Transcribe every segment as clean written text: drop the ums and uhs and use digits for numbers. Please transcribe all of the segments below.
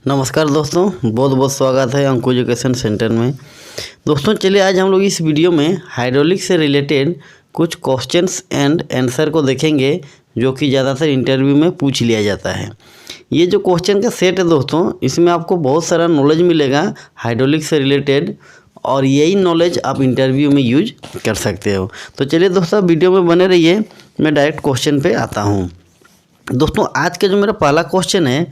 नमस्कार दोस्तों, बहुत बहुत स्वागत है अंकु एजुकेशन सेंटर में। दोस्तों चलिए आज हम लोग इस वीडियो में हाइड्रोलिक से रिलेटेड कुछ क्वेश्चंस एंड आंसर को देखेंगे जो कि ज़्यादातर इंटरव्यू में पूछ लिया जाता है। ये जो क्वेश्चन का सेट है दोस्तों, इसमें आपको बहुत सारा नॉलेज मिलेगा हाइड्रोलिक से रिलेटेड और यही नॉलेज आप इंटरव्यू में यूज कर सकते हो। तो चलिए दोस्तों वीडियो में बने रहिए, मैं डायरेक्ट क्वेश्चन पे आता हूँ। दोस्तों आज का जो मेरा पहला क्वेश्चन है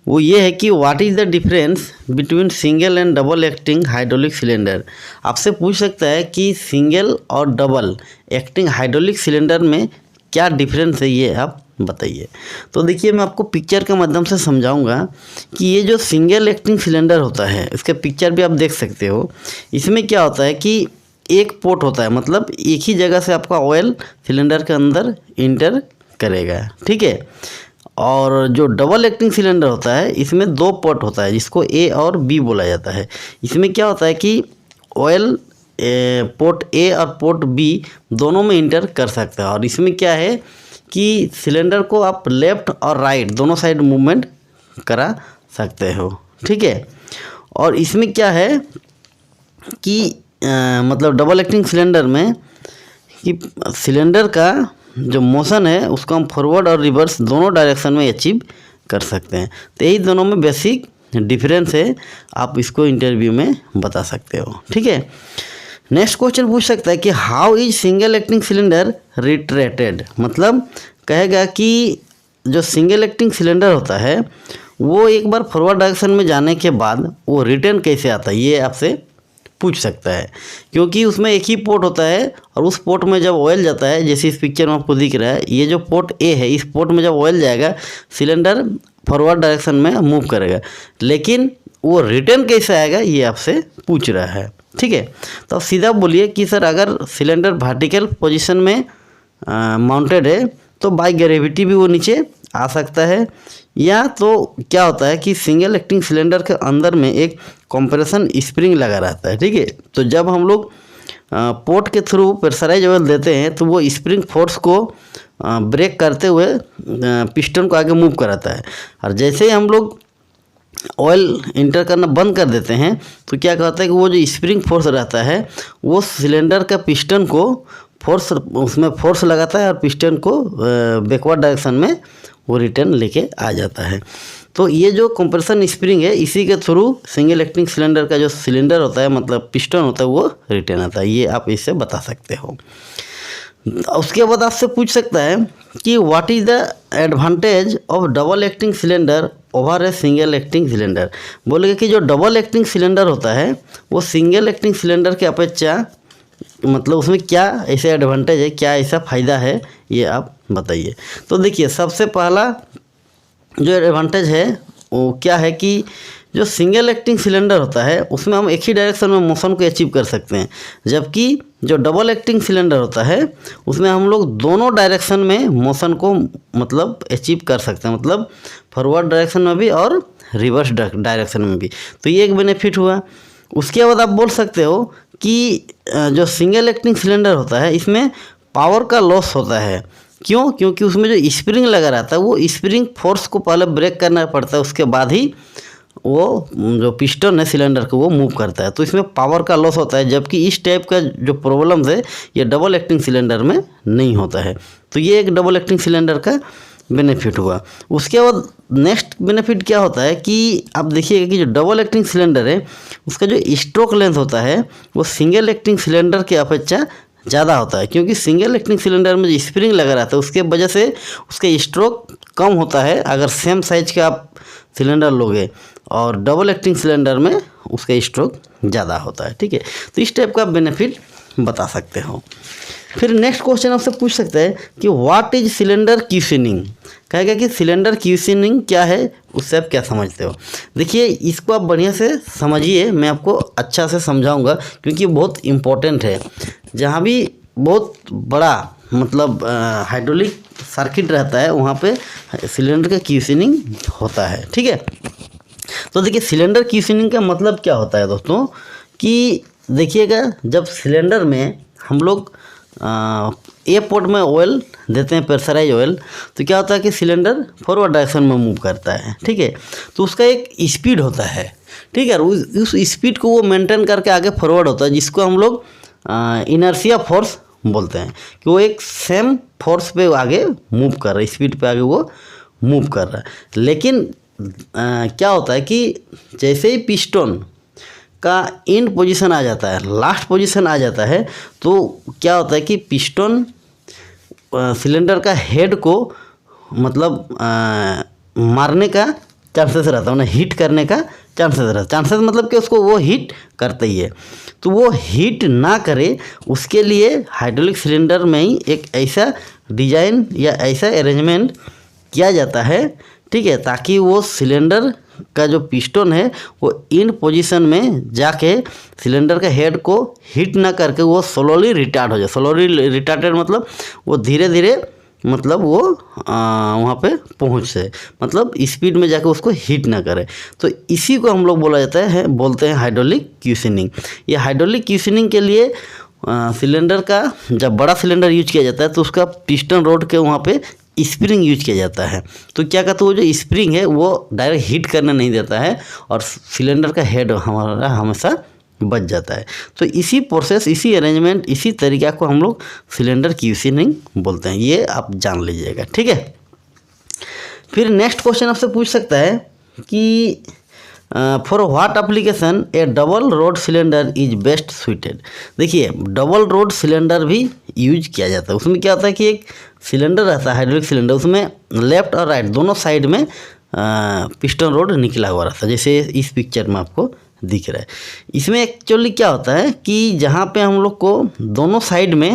वो ये है कि what is the difference between single and double acting hydraulic cylinder. आपसे पूछ सकता है कि सिंगल और डबल एक्टिंग हाइड्रोलिक सिलेंडर में क्या डिफरेंस है, ये आप बताइए। तो देखिए मैं आपको पिक्चर के माध्यम से समझाऊंगा कि ये जो सिंगल एक्टिंग सिलेंडर होता है, इसका पिक्चर भी आप देख सकते हो। इसमें क्या होता है कि एक पोर्ट होता है, मतलब एक ही जगह से आपका ऑयल सिलेंडर के अंदर इंटर करेगा, ठीक है। और जो डबल एक्टिंग सिलेंडर होता है इसमें दो पोर्ट होता है जिसको ए और बी बोला जाता है। इसमें क्या होता है कि ऑयल पोर्ट ए और पोर्ट बी दोनों में इंटर कर सकता है। और इसमें क्या है कि सिलेंडर को आप लेफ़्ट और राइट दोनों साइड मूवमेंट करा सकते हो, ठीक है। और इसमें क्या है कि मतलब डबल एक्टिंग सिलेंडर में कि सिलेंडर का जो मोशन है उसको हम फॉरवर्ड और रिवर्स दोनों डायरेक्शन में अचीव कर सकते हैं। तो यही दोनों में बेसिक डिफरेंस है, आप इसको इंटरव्यू में बता सकते हो, ठीक है। नेक्स्ट क्वेश्चन पूछ सकता है कि how is single acting cylinder retracted. मतलब कहेगा कि जो सिंगल एक्टिंग सिलेंडर होता है वो एक बार फॉरवर्ड डायरेक्शन में जाने के बाद वो रिटर्न कैसे आता है, ये आपसे पूछ सकता है। क्योंकि उसमें एक ही पोर्ट होता है और उस पोर्ट में जब ऑयल जाता है, जैसे इस पिक्चर में आपको दिख रहा है, ये जो पोर्ट ए है, इस पोर्ट में जब ऑयल जाएगा सिलेंडर फॉरवर्ड डायरेक्शन में मूव करेगा, लेकिन वो रिटर्न कैसे आएगा ये आपसे पूछ रहा है, ठीक है। तो आप सीधा बोलिए कि सर अगर सिलेंडर वर्टिकल पोजीशन में माउंटेड है तो बाय ग्रेविटी भी वो नीचे आ सकता है, या तो क्या होता है कि सिंगल एक्टिंग सिलेंडर के अंदर में एक कंप्रेशन स्प्रिंग लगा रहता है, ठीक है। तो जब हम लोग पोर्ट के थ्रू प्रेशराइज ऑयल देते हैं तो वो स्प्रिंग फोर्स को ब्रेक करते हुए पिस्टन को आगे मूव कराता है। और जैसे ही हम लोग ऑयल इंटर करना बंद कर देते हैं तो क्या कहता है कि वो जो स्प्रिंग फोर्स रहता है वो सिलेंडर का पिस्टन को उसमें फोर्स लगाता है और पिस्टन को बैकवर्ड डायरेक्शन में वो रिटर्न लेके आ जाता है। तो ये जो कंप्रेशन स्प्रिंग है इसी के थ्रू सिंगल एक्टिंग सिलेंडर का जो सिलेंडर होता है, मतलब पिस्टन होता है, वो रिटर्न आता है। ये आप इससे बता सकते हो। उसके बाद आपसे पूछ सकता है कि what is the advantage of double acting cylinder over a single acting cylinder. बोलेगा कि जो डबल एक्टिंग सिलेंडर होता है वो सिंगल एक्टिंग सिलेंडर के अपेक्षा मतलब उसमें क्या ऐसे एडवांटेज है, क्या ऐसा फ़ायदा है, ये आप बताइए। तो देखिए सबसे पहला जो एडवांटेज है वो क्या है कि जो सिंगल एक्टिंग सिलेंडर होता है उसमें हम एक ही डायरेक्शन में मोशन को अचीव कर सकते हैं, जबकि जो डबल एक्टिंग सिलेंडर होता है उसमें हम लोग दोनों डायरेक्शन में मोशन को मतलब अचीव कर सकते हैं, मतलब फॉरवर्ड डायरेक्शन में भी और रिवर्स डायरेक्शन में भी। तो ये एक बेनिफिट हुआ। उसके बाद आप बोल सकते हो कि जो सिंगल एक्टिंग सिलेंडर होता है इसमें पावर का लॉस होता है। क्यों? क्योंकि उसमें जो स्प्रिंग लगा रहता है वो स्प्रिंग फोर्स को पहले ब्रेक करना पड़ता है, उसके बाद ही वो जो पिस्टन है सिलेंडर को वो मूव करता है। तो इसमें पावर का लॉस होता है, जबकि इस टाइप का जो प्रॉब्लम्स है ये डबल एक्टिंग सिलेंडर में नहीं होता है। तो ये एक डबल एक्टिंग सिलेंडर का बेनिफिट हुआ। उसके बाद नेक्स्ट बेनिफिट क्या होता है कि आप देखिएगा कि जो डबल एक्टिंग सिलेंडर है उसका जो स्ट्रोक लेंथ होता है वो सिंगल एक्टिंग सिलेंडर के अपेक्षा ज़्यादा होता है, क्योंकि सिंगल एक्टिंग सिलेंडर में जो स्प्रिंग लगा रहता है उसके वजह से उसका स्ट्रोक कम होता है अगर सेम साइज का आप सिलेंडर लोगे, और डबल एक्टिंग सिलेंडर में उसका स्ट्रोक ज़्यादा होता है, ठीक है। तो इस टाइप का बेनिफिट बता सकते हो। फिर नेक्स्ट क्वेश्चन आपसे पूछ सकते हैं कि व्हाट इज सिलेंडर क्यूशनिंग। कहेगा कि सिलेंडर क्यूशनिंग क्या है, उससे आप क्या समझते हो। देखिए इसको आप बढ़िया से समझिए, मैं आपको अच्छा से समझाऊंगा क्योंकि बहुत इम्पोर्टेंट है। जहाँ भी बहुत बड़ा मतलब हाइड्रोलिक सर्किट रहता है वहाँ पे सिलेंडर का क्यूशनिंग होता है, ठीक है। तो देखिए सिलेंडर क्यूशनिंग का मतलब क्या होता है दोस्तों कि देखिएगा जब सिलेंडर में हम लोग ए पोर्ट में ऑयल देते हैं, प्रेशराइज ऑयल, तो क्या होता है कि सिलेंडर फॉरवर्ड डायरेक्शन में मूव करता है। ठीक है, तो उसका एक स्पीड होता है। ठीक है, उस स्पीड को वो मेंटेन करके आगे फॉरवर्ड होता है, जिसको हम लोग इनर्शिया फोर्स बोलते हैं, कि वो एक सेम फोर्स पे आगे मूव कर रहा है, स्पीड पे आगे वो मूव कर रहा है। लेकिन क्या होता है कि जैसे ही पिस्टन का एंड पोजीशन आ जाता है, लास्ट पोजीशन आ जाता है, तो क्या होता है कि पिस्टन सिलेंडर का हेड को मतलब मारने का चांसेस रहता है, उन्हें हिट करने का चांसेस रहता है। चांसेस मतलब कि उसको वो हिट करता ही है, तो वो हिट ना करे उसके लिए हाइड्रोलिक सिलेंडर में ही एक ऐसा डिजाइन या ऐसा अरेंजमेंट किया जाता है। ठीक है, ताकि वो सिलेंडर का जो पिस्टन है वो इन पोजीशन में जाके सिलेंडर के हेड को हिट ना करके वो स्लोली रिटार्ड हो जाए। स्लोली रिटार्डेड मतलब वो धीरे धीरे मतलब वो वहाँ पे पहुँच से मतलब स्पीड में जाके उसको हिट ना करे। तो इसी को हम लोग बोला जाता है, बोलते हैं हाइड्रोलिक क्यूशनिंग। ये हाइड्रोलिक क्यूशनिंग के लिए सिलेंडर का जब बड़ा सिलेंडर यूज किया जाता है तो उसका पिस्टन रोड के वहाँ पे स्प्रिंग यूज किया जाता है। तो क्या कहते हैं, वो जो स्प्रिंग है वो डायरेक्ट हिट करने नहीं देता है और सिलेंडर का हेड हमारा हमेशा बच जाता है। तो इसी प्रोसेस, इसी अरेंजमेंट, इसी तरीक़ा को हम लोग सिलेंडर क्यूशनिंग बोलते हैं। ये आप जान लीजिएगा। ठीक है, फिर नेक्स्ट क्वेश्चन आपसे पूछ सकता है कि for what application A double road cylinder is best suited. देखिए, डबल रोड सिलेंडर भी यूज किया जाता है। उसमें क्या होता है कि एक सिलेंडर रहता है, हाइड्रोलिक सिलेंडर, उसमें लेफ्ट और राइट दोनों साइड में पिस्टन रोड निकला हुआ रहता है, जैसे इस पिक्चर में आपको दिख रहा है। इसमें एक्चुअली क्या होता है कि जहाँ पे हम लोग को दोनों साइड में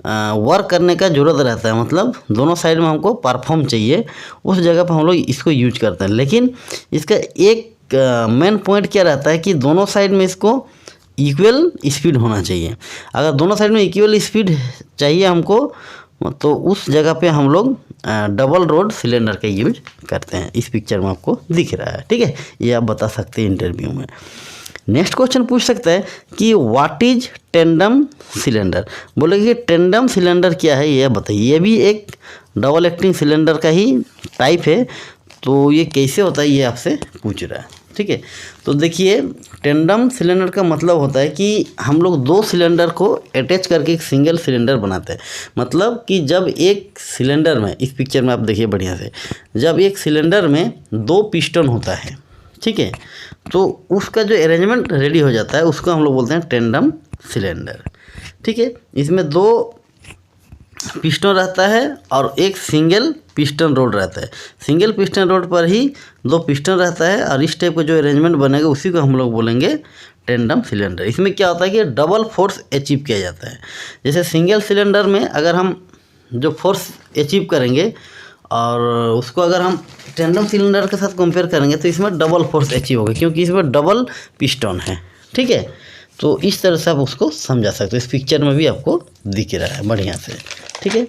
वर्क करने का ज़रूरत रहता है, मतलब दोनों साइड में हमको परफॉर्म चाहिए, उस जगह पर हम लोग इसको यूज करते हैं। लेकिन इसका एक मेन पॉइंट क्या रहता है कि दोनों साइड में इसको इक्वल स्पीड होना चाहिए। अगर दोनों साइड में इक्वल स्पीड चाहिए हमको, तो उस जगह पे हम लोग डबल रोड सिलेंडर का यूज करते हैं। इस पिक्चर में आपको दिख रहा है। ठीक है, ये आप बता सकते हैं इंटरव्यू में। नेक्स्ट क्वेश्चन पूछ सकता है कि व्हाट इज टेंडम सिलेंडर। बोलेंगे टेंडम सिलेंडर क्या है ये बताइए। ये भी एक डबल एक्टिंग सिलेंडर का ही टाइप है। तो ये कैसे होता है ये आपसे पूछ रहा है। ठीक है, तो देखिए, टेंडम सिलेंडर का मतलब होता है कि हम लोग दो सिलेंडर को अटैच करके एक सिंगल सिलेंडर बनाते हैं। मतलब कि जब एक सिलेंडर में, इस पिक्चर में आप देखिए बढ़िया से, जब एक सिलेंडर में दो पिस्टन होता है, ठीक है, तो उसका जो अरेंजमेंट रेडी हो जाता है उसको हम लोग बोलते हैं टेंडम सिलेंडर। ठीक है, इसमें दो पिस्टन रहता है और एक सिंगल पिस्टन रोड रहता है। सिंगल पिस्टन रोड पर ही दो पिस्टन रहता है और इस टाइप का जो अरेंजमेंट बनेगा उसी को हम लोग बोलेंगे टेंडम सिलेंडर। इसमें क्या होता है कि डबल फोर्स अचीव किया जाता है। जैसे सिंगल सिलेंडर में अगर हम जो फोर्स अचीव करेंगे और उसको अगर हम टेंडम सिलेंडर के साथ कंपेयर करेंगे तो इसमें डबल फोर्स अचीव होगा, क्योंकि इसमें डबल पिस्टन है। ठीक है, तो इस तरह से आप उसको समझा सकते हो। इस पिक्चर में भी आपको दिख रहा है बढ़िया से। ठीक है,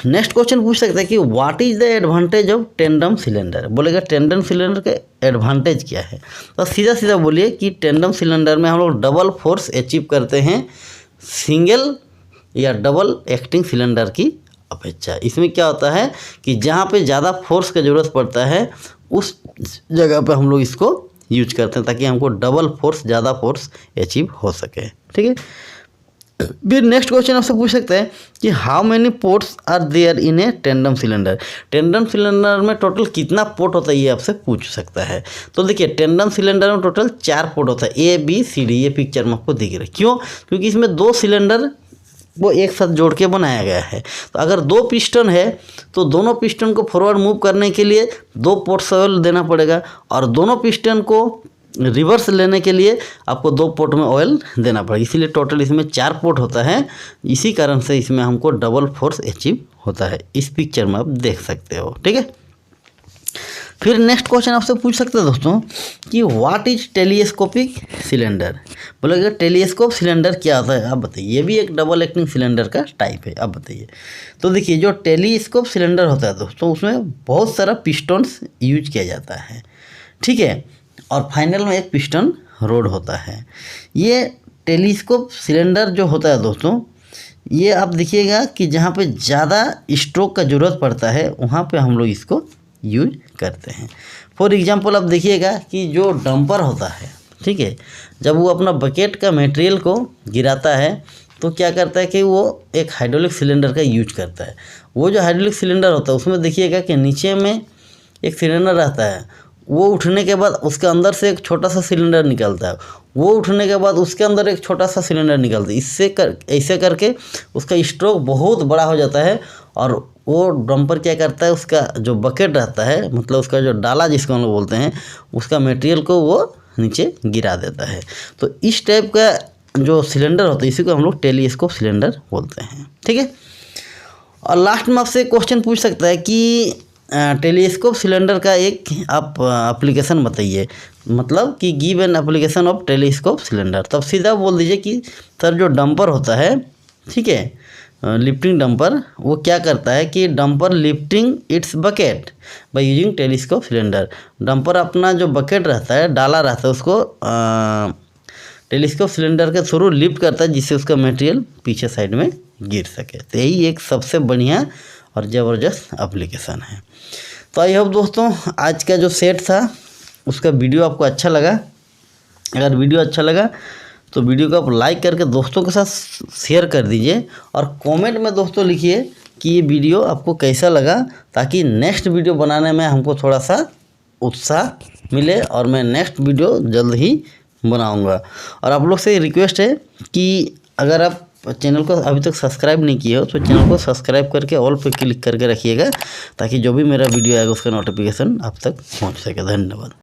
नेक्स्ट क्वेश्चन पूछ सकते हैं कि what is the advantage of tandem cylinder. बोलेगा टेंडम सिलेंडर का एडवांटेज क्या है। तो सीधा सीधा बोलिए कि टेंडम सिलेंडर में हम लोग डबल फोर्स अचीव करते हैं सिंगल या डबल एक्टिंग सिलेंडर की अपेक्षा। इसमें क्या होता है कि जहाँ पे ज़्यादा फोर्स का ज़रूरत पड़ता है उस जगह पे हम लोग इसको यूज करते हैं, ताकि हमको डबल फोर्स, ज़्यादा फोर्स अचीव हो सके। ठीक है, फिर नेक्स्ट क्वेश्चन आपसे पूछ सकते हैं कि how many ports are there in a tandem cylinder. Tandem cylinder में टोटल कितना पोर्ट होता है ये आपसे पूछ सकता है। तो देखिए, टेंडम सिलेंडर में टोटल 4 पोर्ट होता है, ए बी सी डी। ये पिक्चर में आपको दिख रहा है। क्यों? क्योंकि इसमें दो सिलेंडर वो एक साथ जोड़ के बनाया गया है। तो अगर दो पिस्टन है तो दोनों पिस्टन को फॉरवर्ड मूव करने के लिए 2 पोर्ट ऑयल देना पड़ेगा, और दोनों पिस्टन को रिवर्स लेने के लिए आपको 2 पोर्ट में ऑयल देना पड़ेगा। इसीलिए टोटल इसमें 4 पोर्ट होता है। इसी कारण से इसमें हमको डबल फोर्स अचीव होता है। इस पिक्चर में आप देख सकते हो। ठीक है, फिर नेक्स्ट क्वेश्चन आपसे पूछ सकते हैं दोस्तों कि व्हाट इज टेलीस्कोपिक सिलेंडर। बोलेगा टेलीस्कोप सिलेंडर क्या होता है आप बताइए। ये भी एक डबल एक्टिंग सिलेंडर का टाइप है। आप बताइए। तो देखिए, जो टेलीस्कोप सिलेंडर होता है दोस्तों, उसमें बहुत सारा पिस्टन्स यूज किया जाता है। ठीक है, और फाइनल में एक पिस्टन रोड होता है। ये टेलीस्कोप सिलेंडर जो होता है दोस्तों, ये आप देखिएगा कि जहाँ पे ज़्यादा स्ट्रोक का ज़रूरत पड़ता है वहाँ पे हम लोग इसको यूज करते हैं। फॉर एग्जांपल आप देखिएगा कि जो डंपर होता है, ठीक है, जब वो अपना बकेट का मटेरियल को गिराता है तो क्या करता है कि वो एक हाइड्रोलिक सिलेंडर का यूज करता है। वो जो हाइड्रोलिक सिलेंडर होता है उसमें देखिएगा कि नीचे में एक सिलेंडर रहता है, वो उठने के बाद उसके अंदर से एक छोटा सा सिलेंडर निकलता है, वो उठने के बाद उसके अंदर एक छोटा सा सिलेंडर निकलता है। ऐसे करके उसका स्ट्रोक बहुत बड़ा हो जाता है और वो डंपर क्या करता है, उसका जो बकेट रहता है, मतलब उसका जो डाला जिसको हम लोग बोलते हैं, उसका मटेरियल को वो नीचे गिरा देता है। तो इस टाइप का जो सिलेंडर होता है इसी को हम लोग टेलीस्कोप सिलेंडर बोलते हैं, ठीक है। और लास्ट में आपसे क्वेश्चन पूछ सकता है कि टेलीस्कोप सिलेंडर का एक आप एप्लीकेशन बताइए, मतलब कि give an application of telescope cylinder. तब सीधा बोल दीजिए कि सर जो डंपर होता है, ठीक है, लिफ्टिंग डंपर, वो क्या करता है कि dumper lifting it's bucket by using telescope cylinder. Dumper अपना जो बकेट रहता है, डाला रहता है, उसको टेलीस्कोप सिलेंडर के थ्रू लिफ्ट करता है जिससे उसका मटेरियल पीछे साइड में गिर सके। तो यही एक सबसे बढ़िया और ज़बरदस्त एप्लीकेशन है। तो आई होप दोस्तों आज का जो सेट था उसका वीडियो आपको अच्छा लगा। अगर वीडियो अच्छा लगा तो वीडियो को आप लाइक करके दोस्तों के साथ शेयर कर दीजिए और कमेंट में दोस्तों लिखिए कि ये वीडियो आपको कैसा लगा, ताकि नेक्स्ट वीडियो बनाने में हमको थोड़ा सा उत्साह मिले और मैं नेक्स्ट वीडियो जल्द ही बनाऊंगा। और आप लोग से रिक्वेस्ट है कि अगर आप चैनल को अभी तक सब्सक्राइब नहीं किए हो तो चैनल को सब्सक्राइब करके ऑल पे क्लिक करके रखिएगा, ताकि जो भी मेरा वीडियो आएगा उसका नोटिफिकेशन आप तक पहुंच सके। धन्यवाद।